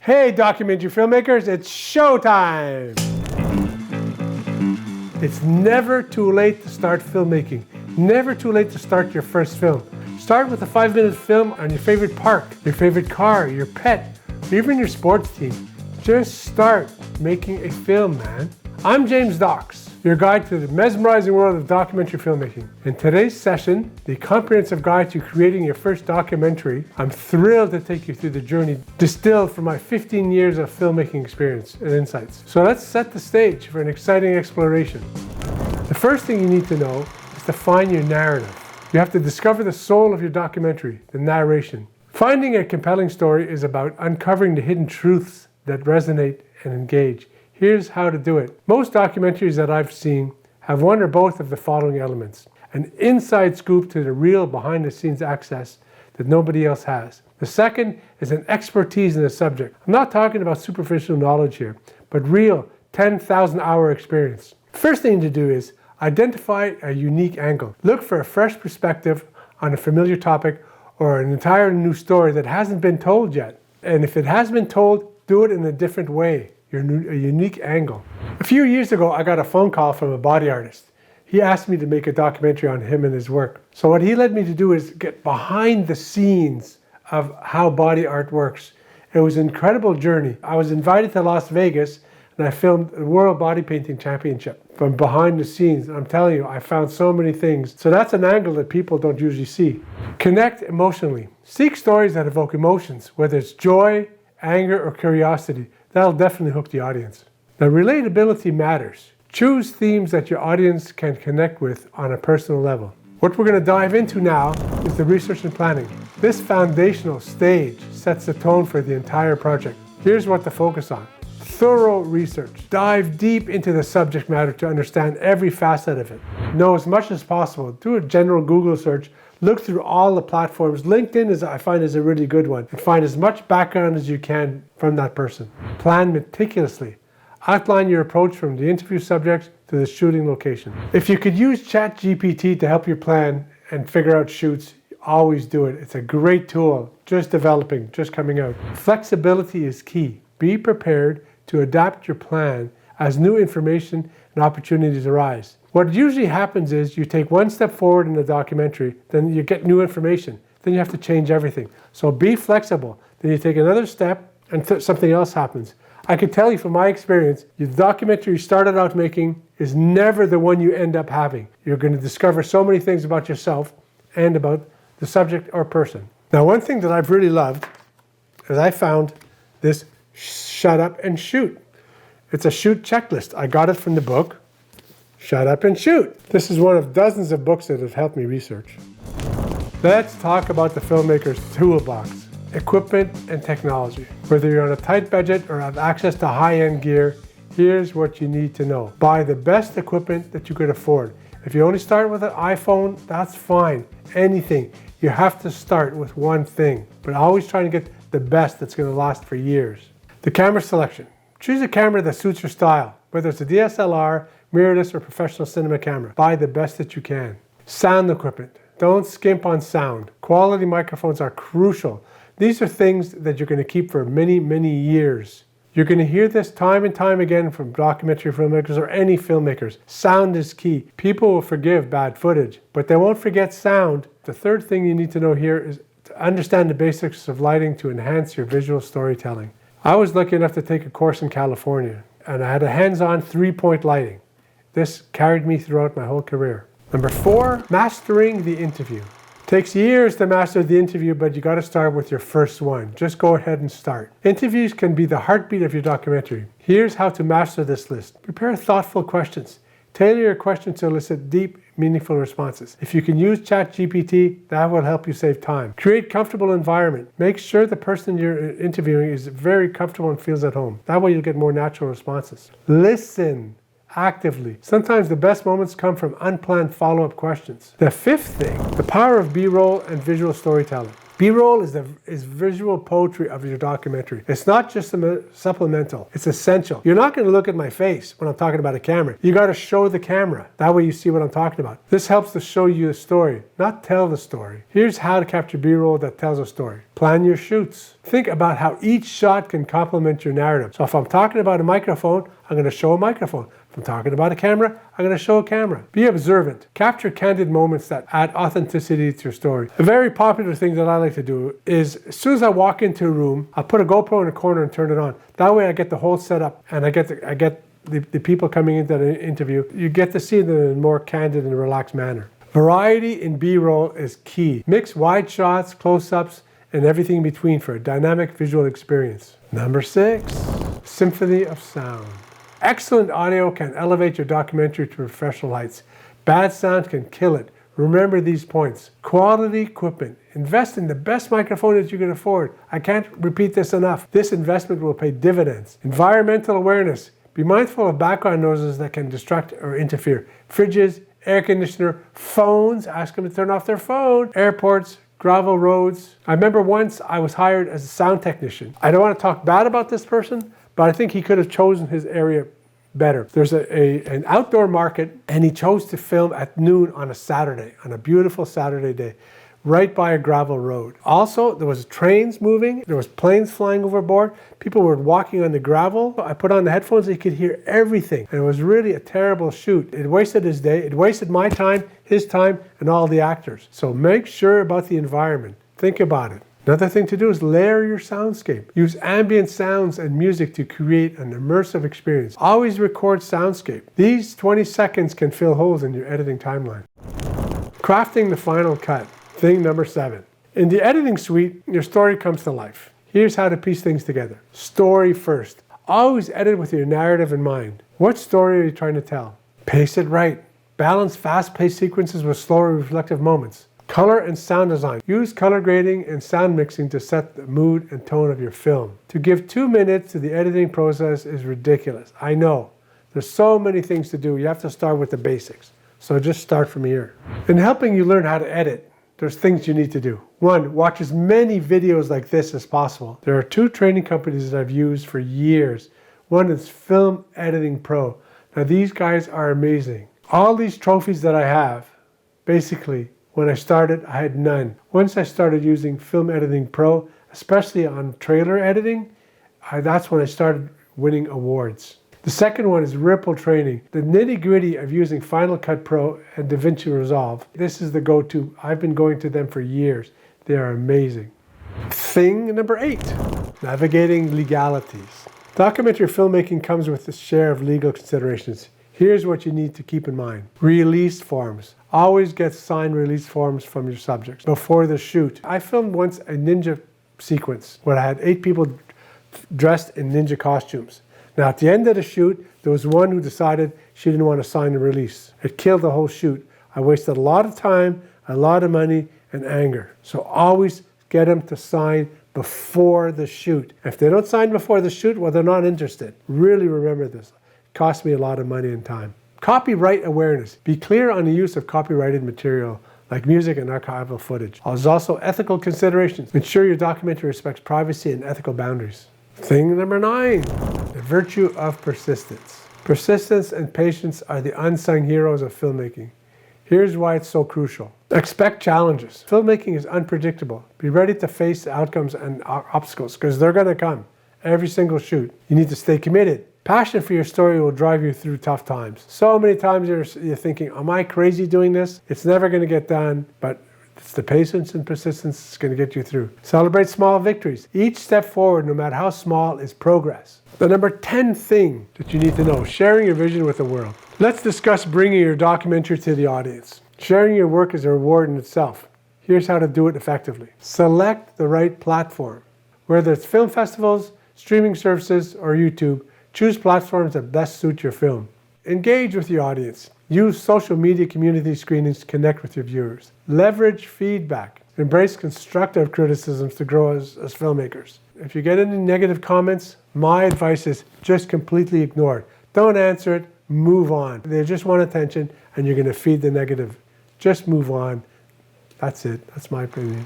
Hey documentary filmmakers, it's showtime! It's never too late to start filmmaking. Never too late to start your first film. Start with a 5-minute film on your favorite park, your favorite car, your pet, or even your sports team. Just start making a film, man. I'm James Docks, your guide to the mesmerizing world of documentary filmmaking. In today's session, the comprehensive guide to creating your first documentary, I'm thrilled to take you through the journey distilled from my 15 years of filmmaking experience and insights. So let's set the stage for an exciting exploration. The first thing you need to know is to find your narrative. You have to discover the soul of your documentary, the narration. Finding a compelling story is about uncovering the hidden truths that resonate and engage. Here's how to do it. Most documentaries that I've seen have one or both of the following elements. An inside scoop to the real behind-the-scenes access that nobody else has. The second is an expertise in the subject. I'm not talking about superficial knowledge here, but real 10,000-hour experience. First thing to do is identify a unique angle. Look for a fresh perspective on a familiar topic or an entirely new story that hasn't been told yet. And if it has been told, do it in a different way. A unique angle. A few years ago, I got a phone call from a body artist. He asked me to make a documentary on him and his work. So what he led me to do is get behind the scenes of how body art works. It was an incredible journey. I was invited to Las Vegas and I filmed the World Body Painting Championship from behind the scenes. I'm telling you, I found so many things. So that's an angle that people don't usually see. Connect emotionally. Seek stories that evoke emotions, whether it's joy, anger, or curiosity. That'll definitely hook the audience. Now, relatability matters. Choose themes that your audience can connect with on a personal level. What we're going to dive into now is the research and planning. This foundational stage sets the tone for the entire project. Here's what to focus on. Thorough research. Dive deep into the subject matter to understand every facet of it. Know as much as possible. Do a general Google search. Look through all the platforms. LinkedIn I find is a really good one. And find as much background as you can from that person. Plan meticulously. Outline your approach from the interview subject to the shooting location. If you could use ChatGPT to help you plan and figure out shoots, always do it. It's a great tool. Just developing, just coming out. Flexibility is key. Be prepared to adapt your plan as new information and opportunities arise. What usually happens is you take one step forward in the documentary, then you get new information, then you have to change everything. So be flexible. Then you take another step and something else happens. I can tell you from my experience, the documentary you started out making is never the one you end up having. You're going to discover so many things about yourself and about the subject or person. Now, one thing that I've really loved is I found this Shut Up and Shoot. It's a shoot checklist. I got it from the book Shut Up and Shoot. This is one of dozens of books that have helped me research. Let's talk about the filmmaker's toolbox, equipment and technology. Whether you're on a tight budget or have access to high-end gear, here's what you need to know. Buy the best equipment that you could afford. If you only start with an iPhone, that's fine. Anything. You have to start with one thing, but always trying to get the best that's going to last for years. The camera selection. Choose a camera that suits your style, whether it's a DSLR, mirrorless, or professional cinema camera. Buy the best that you can. Sound equipment. Don't skimp on sound. Quality microphones are crucial. These are things that you're going to keep for many, many years. You're going to hear this time and time again from documentary filmmakers or any filmmakers. Sound is key. People will forgive bad footage, but they won't forget sound. The third thing you need to know here is to understand the basics of lighting to enhance your visual storytelling. I was lucky enough to take a course in California, and I had a hands-on 3-point lighting. This carried me throughout my whole career. Number 4, mastering the interview. Takes years to master the interview, but you got to start with your first one. Just go ahead and start. Interviews can be the heartbeat of your documentary. Here's how to master this list. Prepare thoughtful questions. Tailor your questions to elicit deep, meaningful responses. If you can use ChatGPT, that will help you save time. Create comfortable environment. Make sure the person you're interviewing is very comfortable and feels at home. That way you'll get more natural responses. Listen actively. Sometimes the best moments come from unplanned follow-up questions. The 5th thing, the power of B-roll and visual storytelling. B-roll is visual poetry of your documentary. It's not just supplemental, it's essential. You're not going to look at my face when I'm talking about a camera. You got to show the camera. That way you see what I'm talking about. This helps to show you a story, not tell the story. Here's how to capture B-roll that tells a story. Plan your shoots. Think about how each shot can complement your narrative. So if I'm talking about a microphone, I'm going to show a microphone. If I'm talking about a camera, I'm going to show a camera. Be observant. Capture candid moments that add authenticity to your story. A very popular thing that I like to do is as soon as I walk into a room, I'll put a GoPro in a corner and turn it on. That way I get the whole setup and I get the people coming into the interview. You get to see them in a more candid and relaxed manner. Variety in B-roll is key. Mix wide shots, close-ups, and everything in between for a dynamic visual experience. Number 6, symphony of sound. Excellent audio can elevate your documentary to professional heights. Bad sound can kill it. Remember these points. Quality equipment. Invest in the best microphone that you can afford. I can't repeat this enough. This investment will pay dividends. Environmental awareness. Be mindful of background noises that can distract or interfere. Fridges, air conditioner, phones. Ask them to turn off their phone. Airports, gravel roads. I remember once I was hired as a sound technician. I don't want to talk bad about this person, but I think he could have chosen his area better. There's an outdoor market, and he chose to film at noon on a Saturday, on a beautiful Saturday day, right by a gravel road. Also, there was trains moving, there was planes flying overboard, people were walking on the gravel. I put on the headphones and he could hear everything, and it was really a terrible shoot. It wasted his day, it wasted my time, his time, and all the actors. So make sure about the environment. Think about it. Another thing to do is layer your soundscape. Use ambient sounds and music to create an immersive experience. Always record soundscape. These 20 seconds can fill holes in your editing timeline. Crafting the final cut. Thing number 7. In the editing suite, your story comes to life. Here's how to piece things together. Story first. Always edit with your narrative in mind. What story are you trying to tell? Pace it right. Balance fast-paced sequences with slower reflective moments. Color and sound design. Use color grading and sound mixing to set the mood and tone of your film. To give 2 minutes to the editing process is ridiculous. I know. There's so many things to do. You have to start with the basics. So just start from here. In helping you learn how to edit, there's things you need to do. 1, watch as many videos like this as possible. There are 2 training companies that I've used for years. One is Film Editing Pro. Now these guys are amazing. All these trophies that I have, basically, when I started, I had none. Once I started using Film Editing Pro, especially on trailer editing, that's when I started winning awards. The second one is Ripple Training. The nitty-gritty of using Final Cut Pro and DaVinci Resolve. This is the go-to. I've been going to them for years. They are amazing. Thing number 8, navigating legalities. Documentary filmmaking comes with a share of legal considerations. Here's what you need to keep in mind. Release forms. Always get signed release forms from your subjects before the shoot. I filmed once a ninja sequence where I had 8 people dressed in ninja costumes. Now at the end of the shoot, there was one who decided she didn't want to sign the release. It killed the whole shoot. I wasted a lot of time, a lot of money, and anger. So always get them to sign before the shoot. If they don't sign before the shoot, well, they're not interested. Really remember this. It cost me a lot of money and time. Copyright awareness. Be clear on the use of copyrighted material like music and archival footage. There's also ethical considerations. Ensure your documentary respects privacy and ethical boundaries. Thing number 9, the virtue of persistence. Persistence and patience are the unsung heroes of filmmaking. Here's why it's so crucial. Expect challenges. Filmmaking is unpredictable. Be ready to face the outcomes and obstacles because they're going to come. Every single shoot. You need to stay committed. Passion for your story will drive you through tough times. So many times you're thinking, am I crazy doing this? It's never going to get done, but it's the patience and persistence that's going to get you through. Celebrate small victories. Each step forward, no matter how small, is progress. The number 10 thing that you need to know, sharing your vision with the world. Let's discuss bringing your documentary to the audience. Sharing your work is a reward in itself. Here's how to do it effectively. Select the right platform. Whether it's film festivals, streaming services, or YouTube, choose platforms that best suit your film. Engage with your audience. Use social media community screenings to connect with your viewers. Leverage feedback. Embrace constructive criticisms to grow as filmmakers. If you get any negative comments, my advice is just completely ignore it. Don't answer it, move on. They just want attention and you're going to feed the negative. Just move on. That's it. That's my opinion.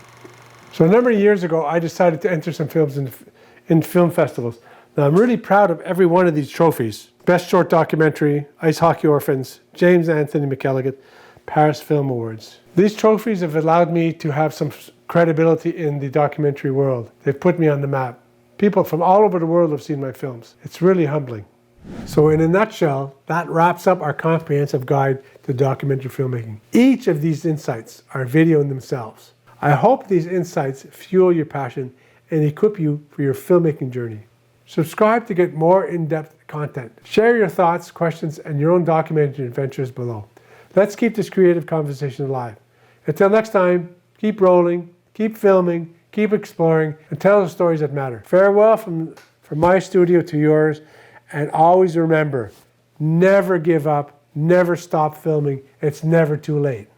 So a number of years ago, I decided to enter some films in film festivals. Now I'm really proud of every one of these trophies. Best Short Documentary, Ice Hockey Orphans, James Anthony McElligott, Paris Film Awards. These trophies have allowed me to have some credibility in the documentary world. They've put me on the map. People from all over the world have seen my films. It's really humbling. So in a nutshell, that wraps up our comprehensive guide to documentary filmmaking. Each of these insights are video in themselves. I hope these insights fuel your passion and equip you for your filmmaking journey. Subscribe to get more in-depth content. Share your thoughts, questions, and your own documentary adventures below. Let's keep this creative conversation alive. Until next time, keep rolling, keep filming, keep exploring, and tell the stories that matter. Farewell from my studio to yours, and always remember, never give up, never stop filming. It's never too late.